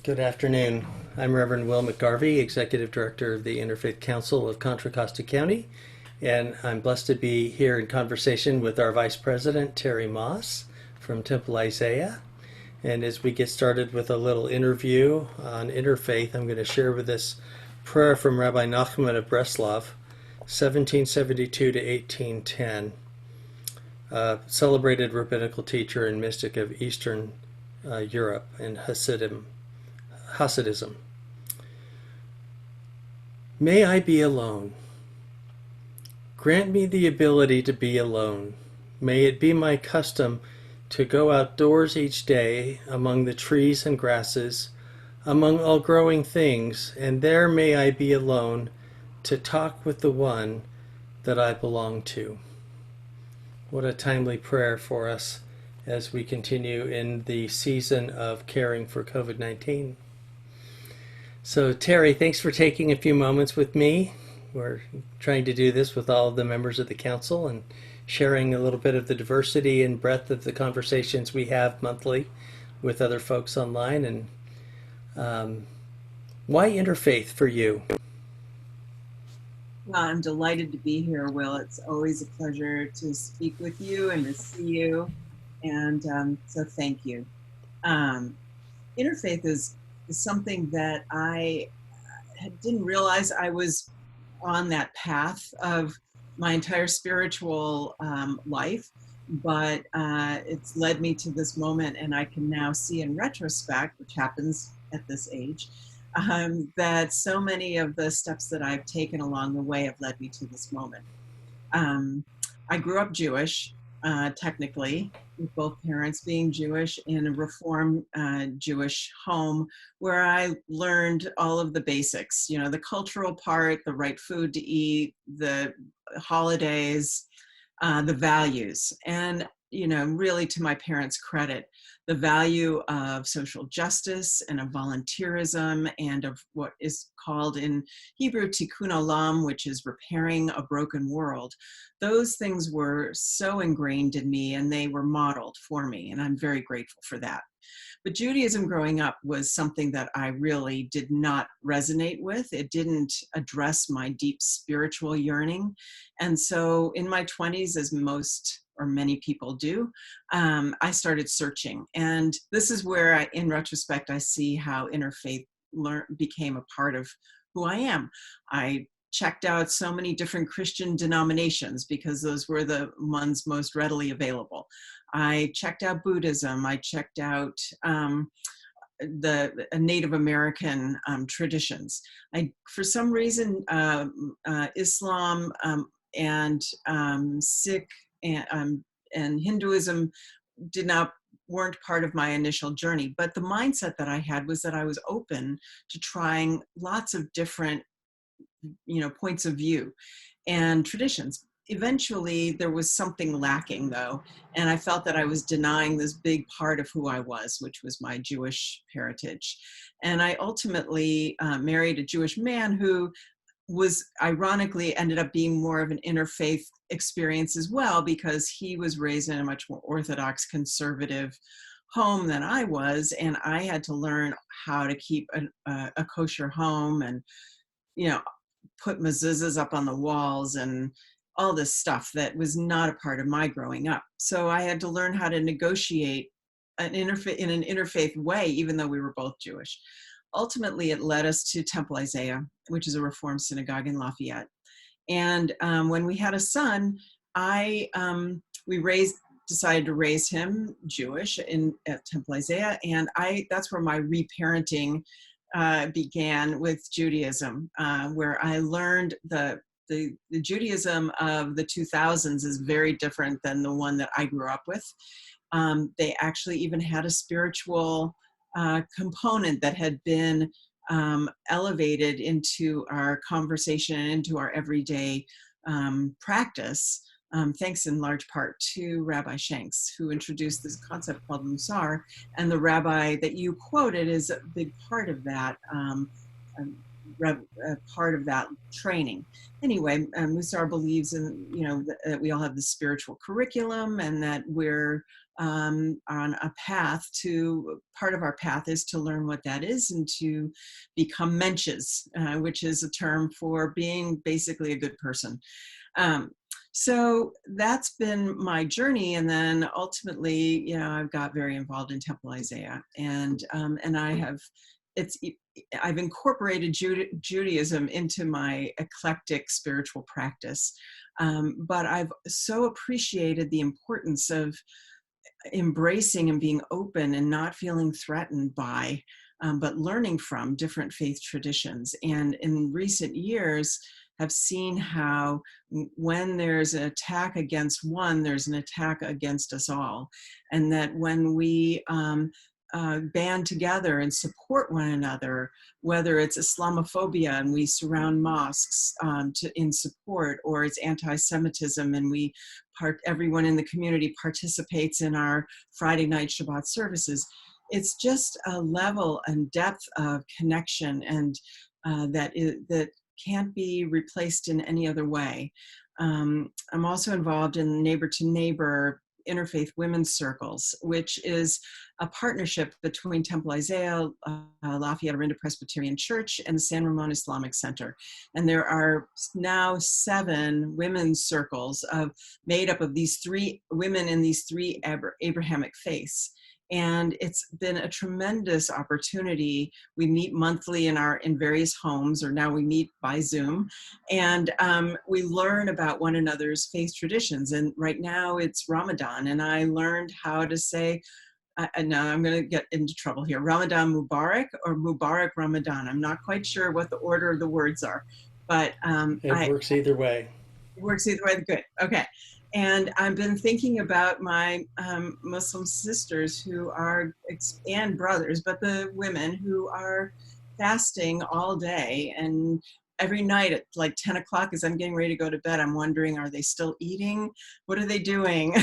Good afternoon. I'm Reverend Will McGarvey, Executive Director of the Interfaith Council of Contra Costa County, and I'm blessed to be here in conversation with our Vice President Terri Moss from Temple Isaiah. And as we get started with a little interview on interfaith, I'm going to share with us prayer from Rabbi Nachman of Breslov, 1772 to 1810, celebrated rabbinical teacher and mystic of Eastern Europe and Hasidism. May I be alone. Grant me the ability to be alone. May it be my custom to go outdoors each day among the trees and grasses, among all growing things, and there may I be alone to talk with the one that I belong to. What a timely prayer for us as we continue in the season of caring for COVID-19. So Terri, thanks for taking a few moments with me. We're trying to do this with all of the members of the council and sharing a little bit of the diversity and breadth of the conversations we have monthly with other folks online. And why interfaith for you? Well, I'm delighted to be here, Will. It's always a pleasure to speak with you and to see you. And so thank you. Interfaith is something that I didn't realize I was on that path of my entire spiritual life, but it's led me to this moment, and I can now see in retrospect, which happens at this age, that so many of the steps that I've taken along the way have led me to this moment. I grew up Jewish, technically, with both parents being Jewish, in a Reform Jewish home where I learned all of the basics, you know, the cultural part, the right food to eat, the holidays, the values. And, you know, really to my parents' credit, the value of social justice and of volunteerism and of what is called in Hebrew tikkun olam, which is repairing a broken world. Those things were so ingrained in me, and they were modeled for me, and I'm very grateful for that. But Judaism growing up was something that I really did not resonate with. It didn't address my deep spiritual yearning. And so in my 20s, as most or many people do, I started searching. And this is where, in retrospect, I see how interfaith became a part of who I am. I checked out so many different Christian denominations because those were the ones most readily available. I checked out Buddhism. I checked out the Native American traditions. For some reason, Islam and Sikh and Hinduism weren't part of my initial journey. But the mindset that I had was that I was open to trying lots of different, you know, points of view and traditions. Eventually, there was something lacking, though, and I felt that I was denying this big part of who I was, which was my Jewish heritage. And I ultimately married a Jewish man who was ironically ended up being more of an interfaith experience as well, because he was raised in a much more Orthodox, conservative home than I was, and I had to learn how to keep a kosher home and, you know, put mezuzahs up on the walls and all this stuff that was not a part of my growing up. So I had to learn how to negotiate in an interfaith way, even though we were both Jewish. Ultimately, it led us to Temple Isaiah, which is a Reform synagogue in Lafayette. And when we had a son, we decided to raise him Jewish at Temple Isaiah, and that's where my reparenting began with Judaism, where I learned the Judaism of the 2000s is very different than the one that I grew up with. They actually even had a spiritual component that had been elevated into our conversation and into our everyday practice, thanks in large part to Rabbi Shanks, who introduced this concept called Musar, and the rabbi that you quoted is a big part of that. part of that training. Anyway, Musar believes in, that we all have the spiritual curriculum, and that we're on a path to, part of our path is to learn what that is and to become mensches, which is a term for being basically a good person. So that's been my journey, and then ultimately, I've got very involved in Temple Isaiah, and I've incorporated Judaism into my eclectic spiritual practice, but I've so appreciated the importance of embracing and being open and not feeling threatened by, but learning from different faith traditions. And in recent years, have seen how when there's an attack against one, there's an attack against us all. And that when we band together and support one another, whether it's Islamophobia and we surround mosques in support, or it's anti-Semitism and everyone in the community participates in our Friday night Shabbat services, it's just a level and depth of connection, and that can't be replaced in any other way. I'm also involved in Neighbor to Neighbor Interfaith Women's Circles, which is a partnership between Temple Isaiah, Lafayette Presbyterian Church, and the San Ramon Islamic Center. And there are now 7 women's circles made up of these 3 women in these 3 Abrahamic faiths. And it's been a tremendous opportunity. We meet monthly in various homes, or now we meet by Zoom, and we learn about one another's faith traditions. And right now it's Ramadan, and I learned how to say, now I'm going to get into trouble here, Ramadan Mubarak or Mubarak Ramadan. I'm not quite sure what the order of the words are, but it works either way. It works either way. Good. Okay. And I've been thinking about my Muslim sisters and brothers, but the women who are fasting all day, and every night at like 10 o'clock as I'm getting ready to go to bed, I'm wondering, are they still eating? What are they doing?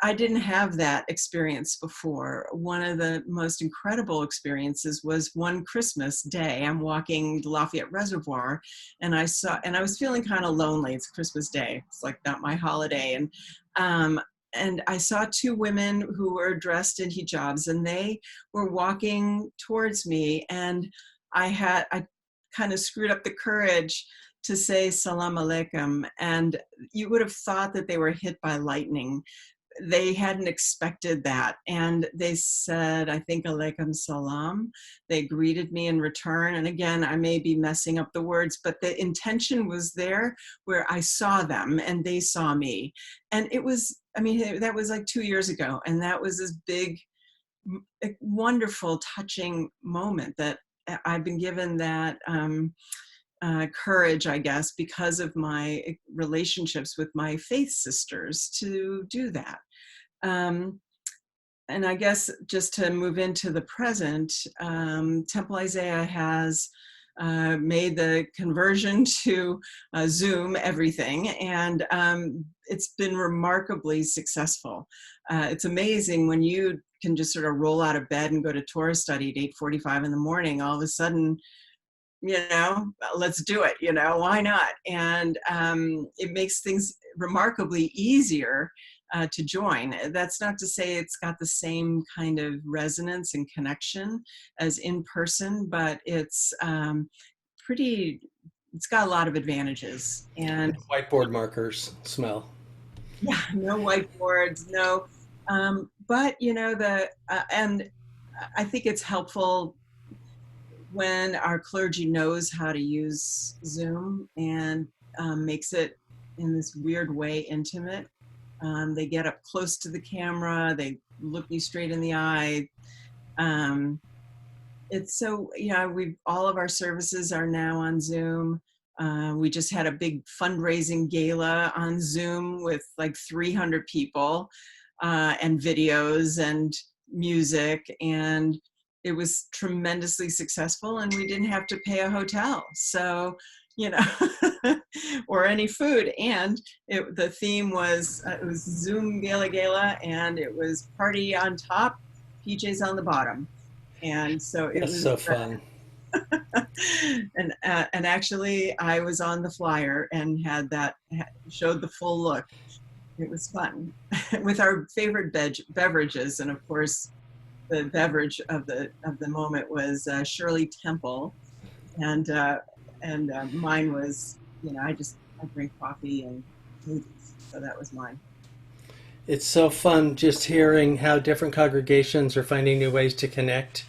I didn't have that experience before. One of the most incredible experiences was one Christmas day. I'm walking the Lafayette Reservoir, and I was feeling kind of lonely. It's Christmas Day. It's like not my holiday. And I saw 2 women who were dressed in hijabs, and they were walking towards me, and I kind of screwed up the courage to say salam alaikum, and you would have thought that they were hit by lightning. They hadn't expected that, and they said, I think, alaikum salam. They greeted me in return, and again, I may be messing up the words, but the intention was there, where I saw them and they saw me. And it was, that was like 2 years ago, and that was this big, wonderful, touching moment that I've been given that courage, I guess, because of my relationships with my faith sisters to do that. And I guess just to move into the present, Temple Isaiah has made the conversion to Zoom everything, and it's been remarkably successful. It's amazing when you can just sort of roll out of bed and go to Torah study at 8:45 in the morning. All of a sudden, let's do it, why not? And it makes things remarkably easier to join. That's not to say it's got the same kind of resonance and connection as in person, but it's it's got a lot of advantages. And whiteboard markers smell. Yeah, no whiteboards, no. But, and I think it's helpful when our clergy knows how to use Zoom and makes it in this weird way intimate. They get up close to the camera, they look you straight in the eye. It's so, all of our services are now on Zoom. We just had a big fundraising gala on Zoom with like 300 people and videos and music, and it was tremendously successful, and we didn't have to pay a hotel. So, or any food. And the theme was, it was Zoom Gala, and it was party on top, PJs on the bottom. And so it was so fun. And actually, I was on the flyer and showed the full look. It was fun with our favorite beverages, and of course, the beverage of the moment was Shirley Temple, and mine was, I drink coffee and smoothies, so that was mine. It's so fun just hearing how different congregations are finding new ways to connect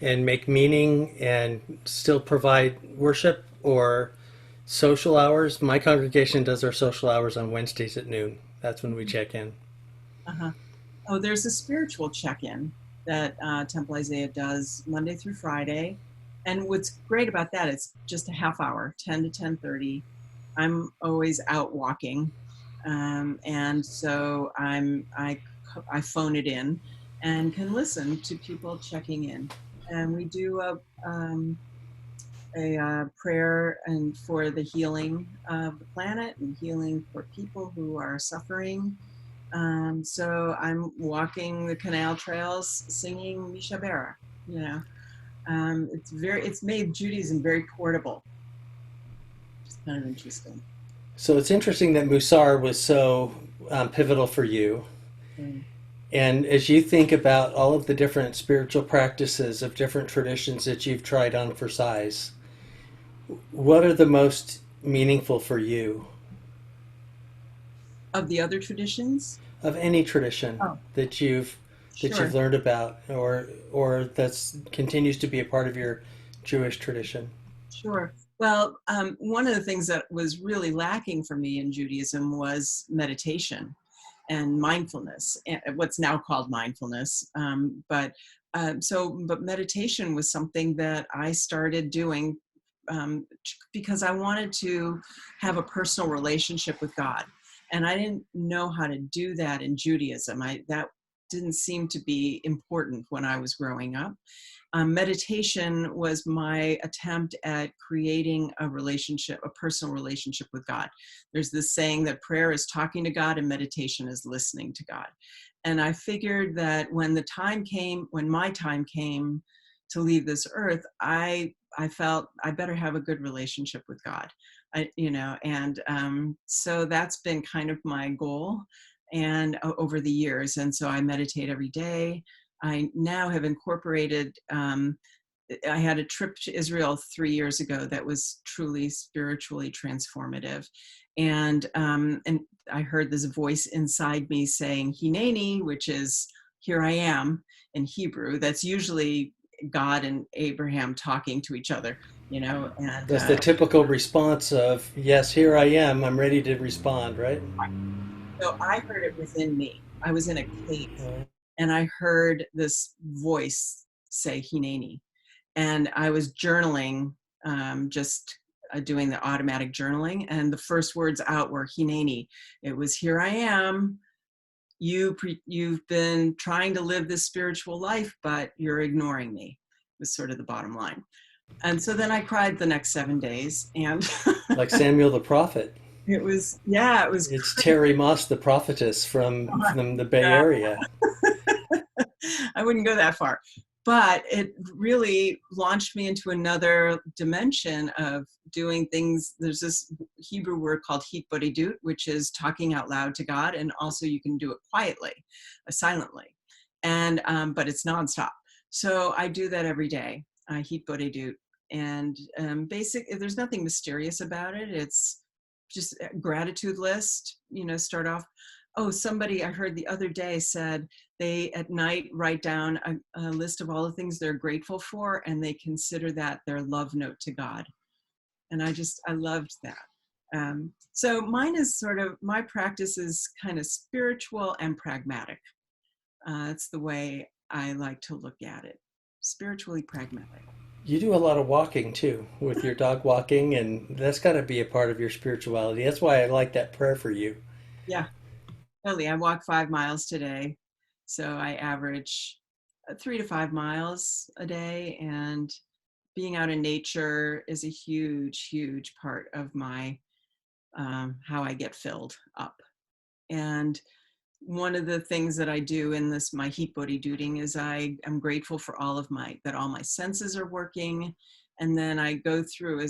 and make meaning and still provide worship or social hours. My congregation does our social hours on Wednesdays at noon. That's when we check in. Uh-huh. Oh, there's a spiritual check-in that Temple Isaiah does Monday through Friday. And what's great about that, it's just a half hour, 10 to 10:30. I'm always out walking. And so I phone it in and can listen to people checking in. And we do a prayer and for the healing of the planet and healing for people who are suffering. So I'm walking the canal trails singing Misha Bera, you know. It's made Judaism very portable. It's kind of interesting. So it's interesting that Musar was so pivotal for you. Mm. And as you think about all of the different spiritual practices of different traditions that you've tried on for size, what are the most meaningful for you? Of the other traditions? Of any tradition Oh, that you've sure. learned about or that's continues to be a part of your Jewish tradition? Sure. Well, one of the things that was really lacking for me in Judaism was meditation and mindfulness, what's now called mindfulness. But meditation was something that I started doing because I wanted to have a personal relationship with God. And I didn't know how to do that in Judaism. That didn't seem to be important when I was growing up. Meditation was my attempt at creating a relationship, a personal relationship with God. There's this saying that prayer is talking to God and meditation is listening to God. And I figured that when my time came to leave this earth, I felt I better have a good relationship with God. So that's been kind of my goal and over the years. And so I meditate every day. I now have incorporated, I had a trip to Israel 3 years ago that was truly spiritually transformative. And I heard this voice inside me saying, Hineni, which is here I am in Hebrew. That's usually God and Abraham talking to each other, and That's the typical response of, yes, here I am, I'm ready to respond, right? so I heard it within me. I was in a cave Uh, and I heard this voice say Hineni. And I was journaling, just doing the automatic journaling. And the first words out were Hineni. It was, here I am. You've been trying to live this spiritual life, but you're ignoring me, was sort of the bottom line. And so then I cried the next 7 days. And like Samuel the prophet. it was It's crazy. Terri Moss, the prophetess from the Bay Area. I wouldn't go that far. But it really launched me into another dimension of doing things. There's this Hebrew word called hitbodedut, which is talking out loud to God, and also you can do it quietly, silently, and but it's nonstop. So I do that every day, hitbodedut, and there's nothing mysterious about it. It's just a gratitude list. Start off. Oh, somebody I heard the other day said they at night write down a list of all the things they're grateful for, and they consider that their love note to God. And I loved that. So my practice is kind of spiritual and pragmatic. That's the way I like to look at it. Spiritually pragmatic. You do a lot of walking too, with your dog walking, and that's got to be a part of your spirituality. That's why I like that prayer for you. Yeah, totally. I walk 5 miles today. So I average 3 to 5 miles a day, and being out in nature is a huge, huge part of my how I get filled up. And one of the things that I do in my heat body duting is I am grateful for all my senses are working, And then I go through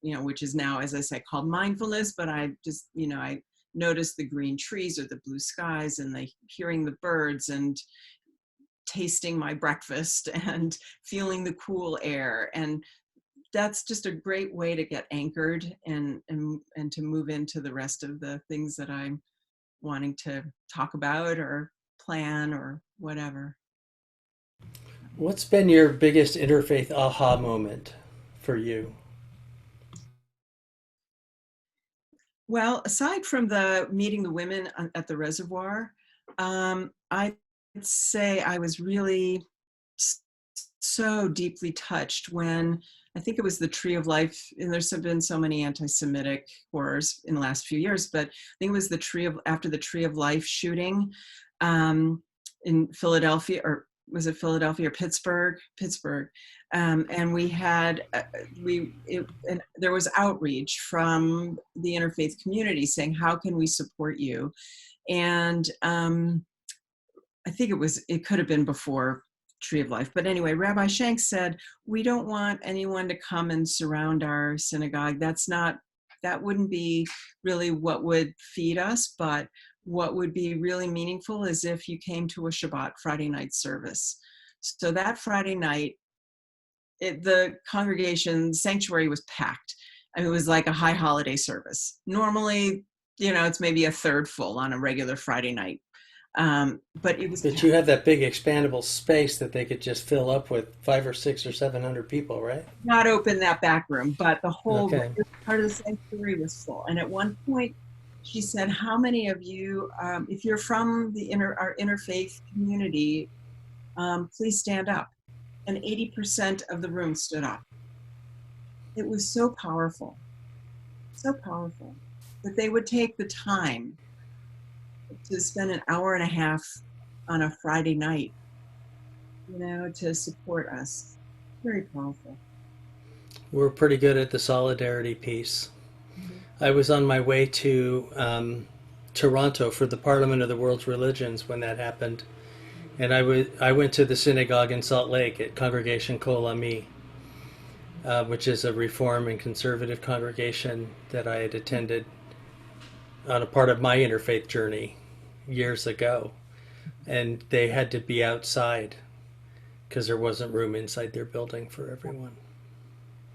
which is now, as I say, called mindfulness, but I just, I notice the green trees or the blue skies and hearing the birds and tasting my breakfast and feeling the cool air. And that's just a great way to get anchored and to move into the rest of the things that I'm wanting to talk about or plan or whatever. What's been your biggest interfaith aha moment for you? Well, aside from the meeting the women at the reservoir, I'd say I was really so deeply touched when I think it was the Tree of Life, and there's been so many anti-Semitic horrors in the last few years, but I think it was after the Tree of Life shooting in Philadelphia, or was it Philadelphia or Pittsburgh? Pittsburgh. And we had, and there was outreach from the interfaith community saying, how can we support you? And I think it could have been before Tree of Life. But anyway, Rabbi Shank said, we don't want anyone to come and surround our synagogue. That wouldn't be really what would feed us, but what would be really meaningful is if you came to a Shabbat Friday night service. So that Friday night, the congregation sanctuary was packed. I mean, it was like a high holiday service. Normally, it's maybe a third full on a regular Friday night. But it was. But you have that big expandable space that they could just fill up with 500 or 600 or 700 people, right? Not open that back room, but the whole part of the sanctuary was full. And at one point, she said, "How many of you, if you're from our interfaith community, please stand up." And 80% of the room stood up. It was so powerful that they would take the time to spend an hour and a half on a Friday night, to support us. Very powerful. We're pretty good at the solidarity piece. Mm-hmm. I was on my way to Toronto for the Parliament of the World's Religions when that happened. And I went to the synagogue in Salt Lake at Congregation Kol Ami, which is a Reform and conservative congregation that I had attended on a part of my interfaith journey years ago. And they had to be outside because there wasn't room inside their building for everyone.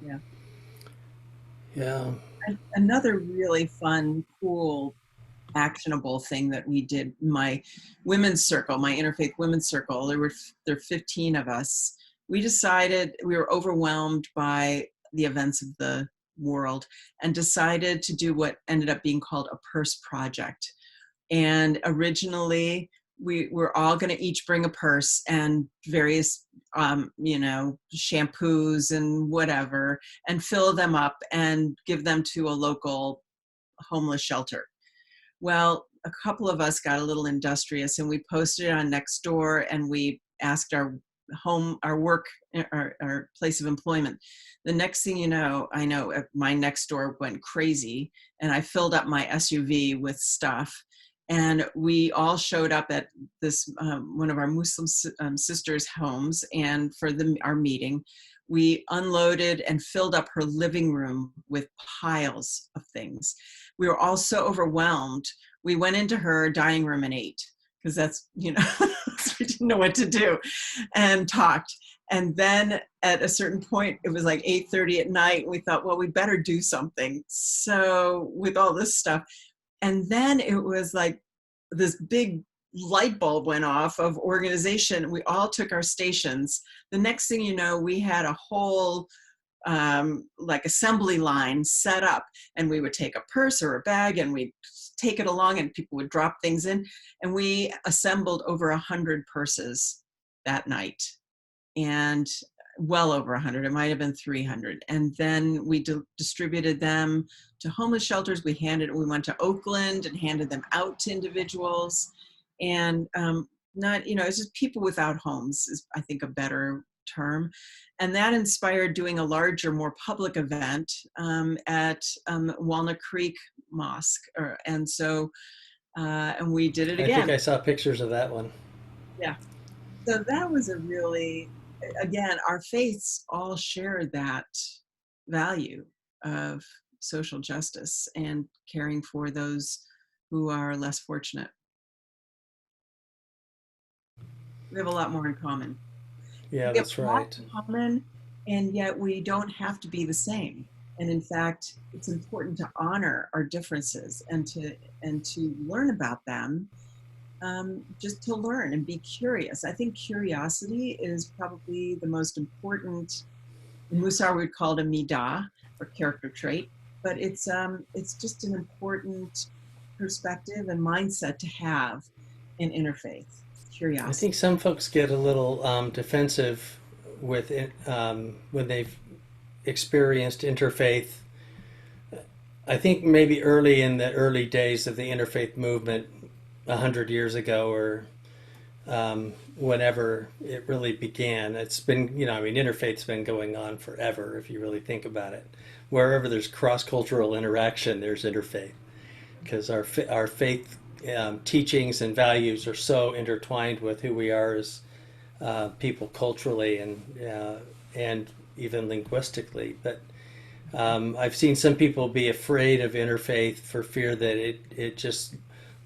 Yeah. Yeah. Another really fun, cool, actionable thing that we did, my women's circle, my interfaith women's circle, there are 15 of us. We decided, we were overwhelmed by the events of the world and decided to do what ended up being called a purse project. And originally we were all going to each bring a purse and various shampoos and whatever, and fill them up and give them to a local homeless shelter. Well, a couple of us got a little industrious and we posted it on Nextdoor and we asked our place of employment. The next thing you know, my Nextdoor went crazy and I filled up my SUV with stuff. And we all showed up at this, one of our Muslim sisters' homes, and for our meeting, we unloaded and filled up her living room with piles of things. We were all so overwhelmed. We went into her dining room and ate, because that's, we didn't know what to do, and talked. And then at a certain point, it was like 8:30 at night. We thought, well, we better do something. So with all this stuff. And then it was like this big light bulb went off of organization. We all took our stations. The next thing you know, we had a whole assembly line set up, and we would take a purse or a bag and we'd take it along and people would drop things in. And we assembled over 100 purses that night, and well over 100, it might have been 300. And then we distributed them to homeless shelters. We went to Oakland and handed them out to individuals. And it's just people without homes is, I think, a better term. And that inspired doing a larger, more public event at Walnut Creek Mosque. And we did it again. I think I saw pictures of that one. Yeah. So that was a really again, our faiths all share that value of social justice and caring for those who are less fortunate. We have a lot more in common. Yeah, We have that's a lot right. in common, and yet we don't have to be the same. And in fact, it's important to honor our differences and to learn about them, just to learn and be curious. I think curiosity is probably the most important. In Musar, we'd call it a midah, or character trait, but it's just an important perspective and mindset to have in interfaith I curiosity. think some folks get a little defensive with it when they've experienced interfaith. I think maybe early in the early days of the interfaith movement, 100 years ago, or whenever it really began. It's been, I mean, interfaith's been going on forever if you really think about it. Wherever there's cross-cultural interaction, there's interfaith, because our faith teachings and values are so intertwined with who we are as people culturally and even linguistically. But I've seen some people be afraid of interfaith for fear that it just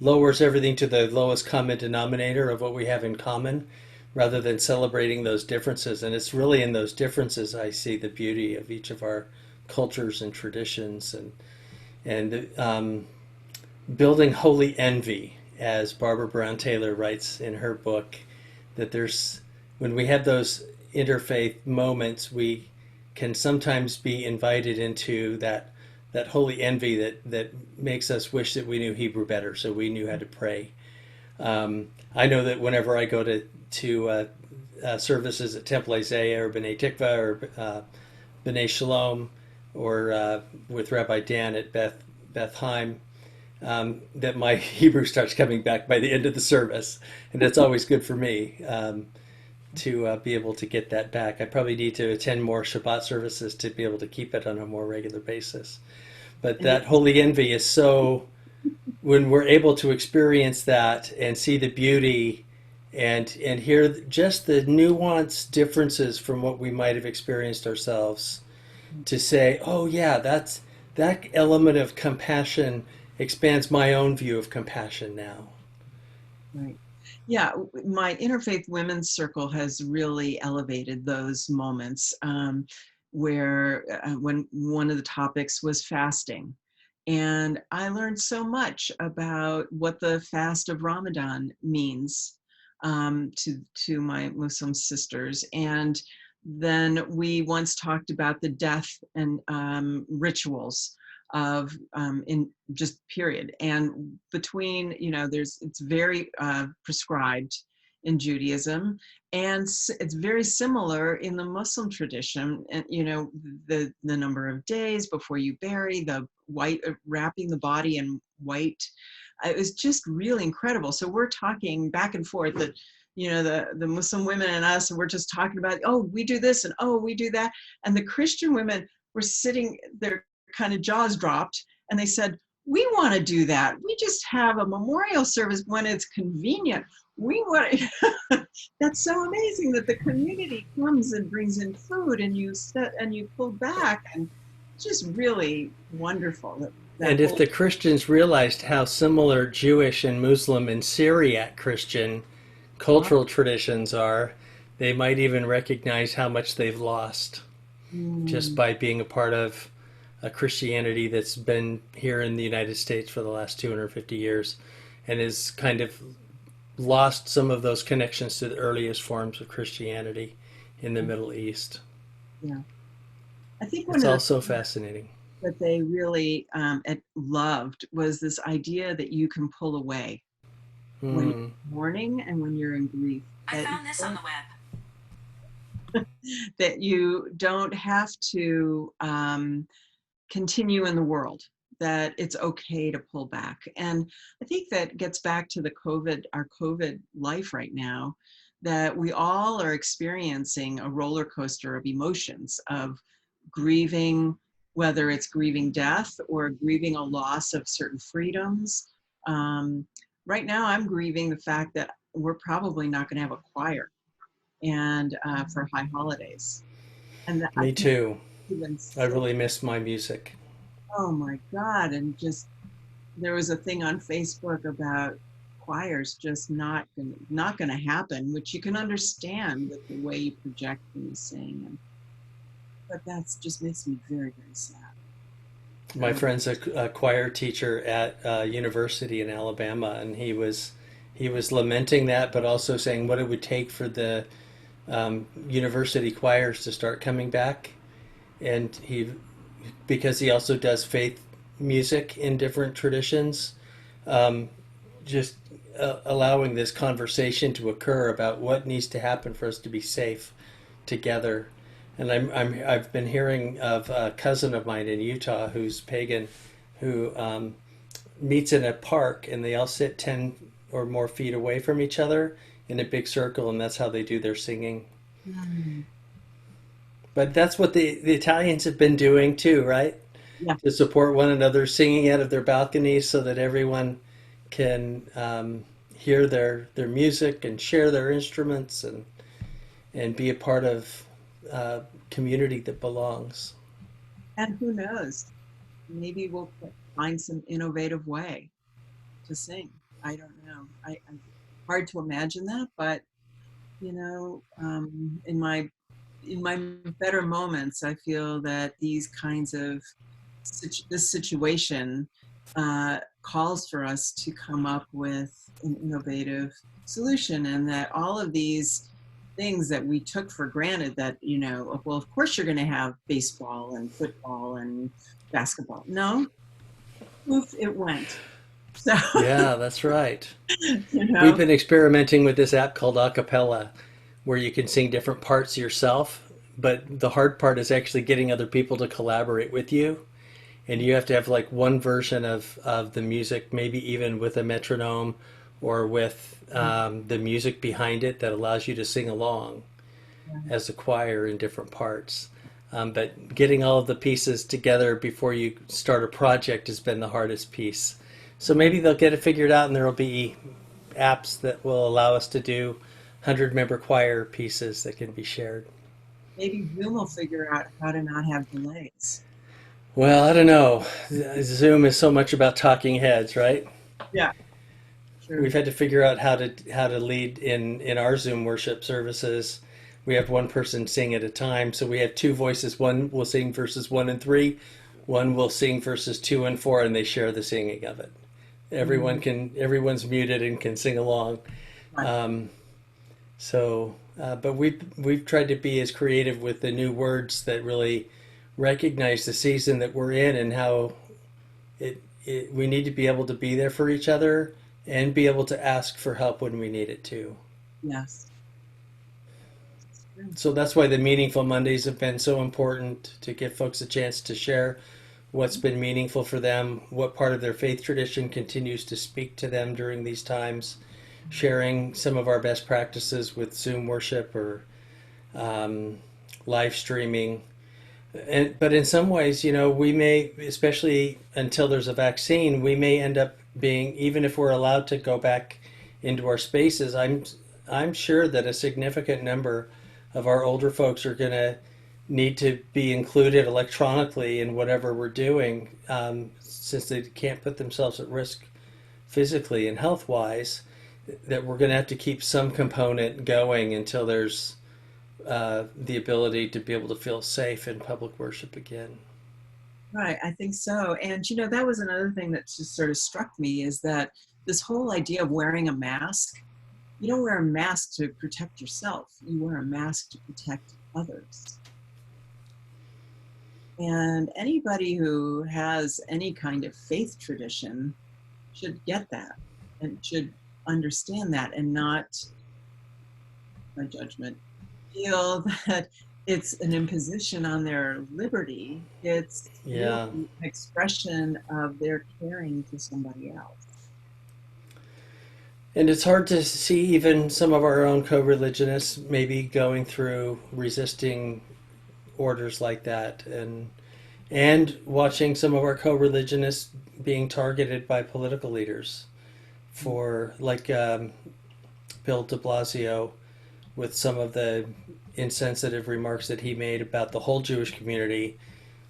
lowers everything to the lowest common denominator of what we have in common, rather than celebrating those differences. And it's really in those differences I see the beauty of each of our cultures and traditions, and building holy envy, as Barbara Brown Taylor writes in her book, that when we have those interfaith moments, we can sometimes be invited into that holy envy that makes us wish that we knew Hebrew better, so we knew how to pray. I know that whenever I go to services at Temple Isaiah or B'nai Tikva or B'nai Shalom, or with Rabbi Dan at Beth Haim, that my Hebrew starts coming back by the end of the service, and that's always good for me to be able to get that back. I probably need to attend more Shabbat services to be able to keep it on a more regular basis. But And that holy envy is so, when we're able to experience that and see the beauty and hear just the nuanced differences from what we might have experienced ourselves, to say, oh yeah, that element of compassion expands my own view of compassion now. right. Yeah, my interfaith women's circle has really elevated those moments, where when one of the topics was fasting. And I learned so much about what the fast of Ramadan means, to my Muslim sisters. And then we once talked about the death and rituals of in just period, and between, it's very prescribed in Judaism, and it's very similar in the Muslim tradition. And the number of days before you bury, the white, wrapping the body in white, it was just really incredible. So we're talking back and forth that the Muslim women and us, and we're just talking about, oh, we do this, and oh, we do that. And the Christian women were sitting there, kind of jaws dropped, and they said, we want to do that. We just have a memorial service when it's convenient. We want That's so amazing that the community comes and brings in food, and you pull back, and just really wonderful that And if whole. the Christians realized how similar Jewish and Muslim and Syriac Christian cultural traditions are, they might even recognize how much they've lost just Mm, by being a part of a Christianity that's been here in the United States for the last 250 years, and has kind of lost some of those connections to the earliest forms of Christianity in the Middle East. yeah, I think one It's of the also fascinating. that they really loved was this idea that you can pull away when you're Hmm. mourning and when you're in grief. I found this on the web. That you don't have to continue in the world, that it's okay to pull back. And I think that gets back to our COVID life right now, that we all are experiencing a roller coaster of emotions, of grieving, whether it's grieving death or grieving a loss of certain freedoms. Um, right now, I'm grieving the fact that we're probably not going to have a choir and for high holidays. And I Me can't too. even I say, really miss my music. oh my God. And just, there was a thing on Facebook about choirs just not gonna happen, which you can understand with the way you project when you sing. But that's just makes me very, very sad. My So friend's a choir teacher at a university in Alabama, and he was lamenting that, but also saying what it would take for the university choirs to start coming back. And because he also does faith music in different traditions, um, just allowing this conversation to occur about what needs to happen for us to be safe together. And I've been hearing of a cousin of mine in Utah who's pagan, who meets in a park, and they all sit 10 or more feet away from each other in a big circle, and that's how they do their singing. mm, But that's what the Italians have been doing too, right? yeah, To support one another, singing out of their balconies so that everyone can hear their music and share their instruments and be a part of community that belongs. and who knows? Maybe we'll find some innovative way to sing. I don't know. Hard to imagine that, but in my better moments, I feel that these kinds of this situation calls for us to come up with an innovative solution, and that all of these things that we took for granted, that well, of course you're going to have baseball and football and basketball. No, poof, it went. So Yeah, that's right. you We've know, been experimenting with this app called acapella, where you can sing different parts yourself, but the hard part is actually getting other people to collaborate with you. And you have to have like one version of the music, maybe even with a metronome or with the music behind it that allows you to sing along as a choir in different parts. But getting all of the pieces together before you start a project has been the hardest piece. So maybe they'll get it figured out, and there will be apps that will allow us to do 100-member choir pieces that can be shared. maybe Zoom will figure out how to not have delays. Well, I don't know. Zoom is so much about talking heads, right? Yeah, true. We've had to figure out how to lead in our Zoom worship services. We have one person sing at a time, so we have two voices. One will sing verses 1 and 3. One will sing verses 2 and 4, and they share the singing of it. Mhm. Everyone's muted and can sing along. Right. Um, but we've tried to be as creative with the new words that really recognize the season that we're in, and how we need to be able to be there for each other and be able to ask for help when we need it too. Yes. True. So that's why the Meaningful Mondays have been so important, to give folks a chance to share what's been meaningful for them, what part of their faith tradition continues to speak to them during these times, sharing some of our best practices with Zoom worship or um, live streaming. But in some ways, we may, especially until there's a vaccine, we may end up being, even if we're allowed to go back into our spaces, I'm sure that a significant number of our older folks are going to need to be included electronically in whatever we're doing, since they can't put themselves at risk physically and health wise. That we're going to have to keep some component going until there's the ability to be able to feel safe in public worship again. Right. I think so. And that was another thing that just sort of struck me, is that this whole idea of wearing a mask. You don't wear a mask to protect yourself. You wear a mask to protect others. And anybody who has any kind of faith tradition should get that and should understand that, and not, my judgment, feel that it's an imposition on their liberty. It's really Yeah. an expression of their caring to somebody else. And it's hard to see even some of our own co-religionists maybe going through resisting orders like that, and watching some of our co-religionists being targeted by political leaders for, like, Bill de Blasio with some of the insensitive remarks that he made about the whole Jewish community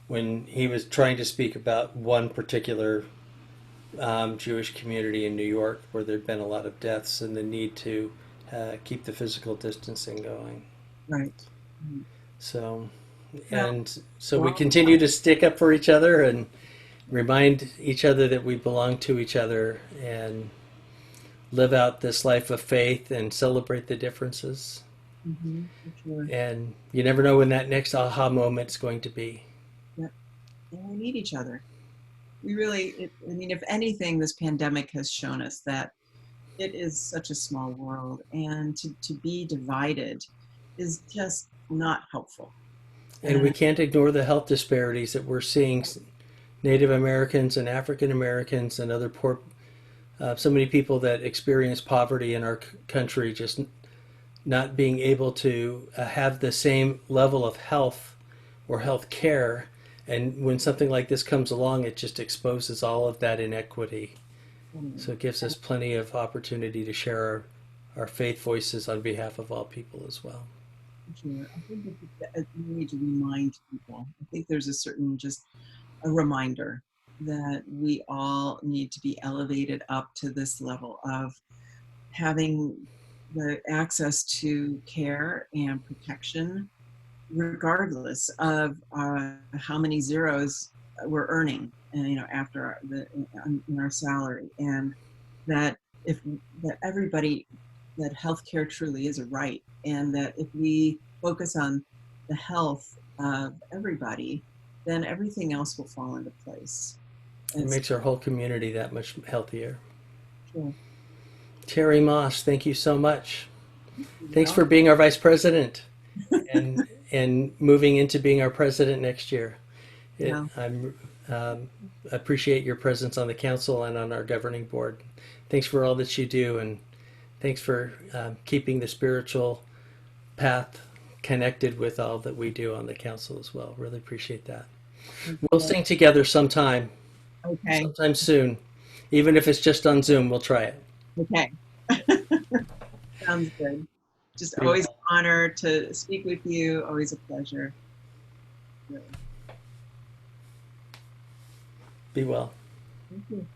when he was trying to speak about one particular Jewish community in New York where there'd been a lot of deaths and the need to keep the physical distancing going. Right. So, Yeah. and so we Well, continue to stick up for each other and remind each other that we belong to each other and live out this life of faith and celebrate the differences. for sure. And you never know when that next aha moment's going to be. Yep. And we need each other. We really, I mean, if anything, this pandemic has shown us that it is such a small world, and to be divided is just not helpful. And we can't ignore the health disparities that we're seeing. Native Americans and African Americans and other poor, so many people that experience poverty in our country just not being able to have the same level of health or health care. And when something like this comes along, it just exposes all of that inequity. So it gives us plenty of opportunity to share our faith voices on behalf of all people as well. Sure. I think that we need to remind people. I think there's a certain just a reminder that we all need to be elevated up to this level of having the access to care and protection, regardless of how many zeros we're earning, after in our salary, and that everybody, that healthcare truly is a right, and that if we focus on the health of everybody, then everything else will fall into place. It makes our whole community that much healthier. Sure. Terri Moss, thank you so much. Thanks for being our vice president and moving into being our president next year. I appreciate your presence on the council and on our governing board. Thanks for all that you do, and thanks for keeping the spiritual path connected with all that we do on the council as well. Really appreciate that. We'll sing together sometime. Okay. Sometime soon. Even if it's just on Zoom, we'll try it. Okay. Sounds good. Just always an honor to speak with you. Always a pleasure. Really. Be well. Thank you.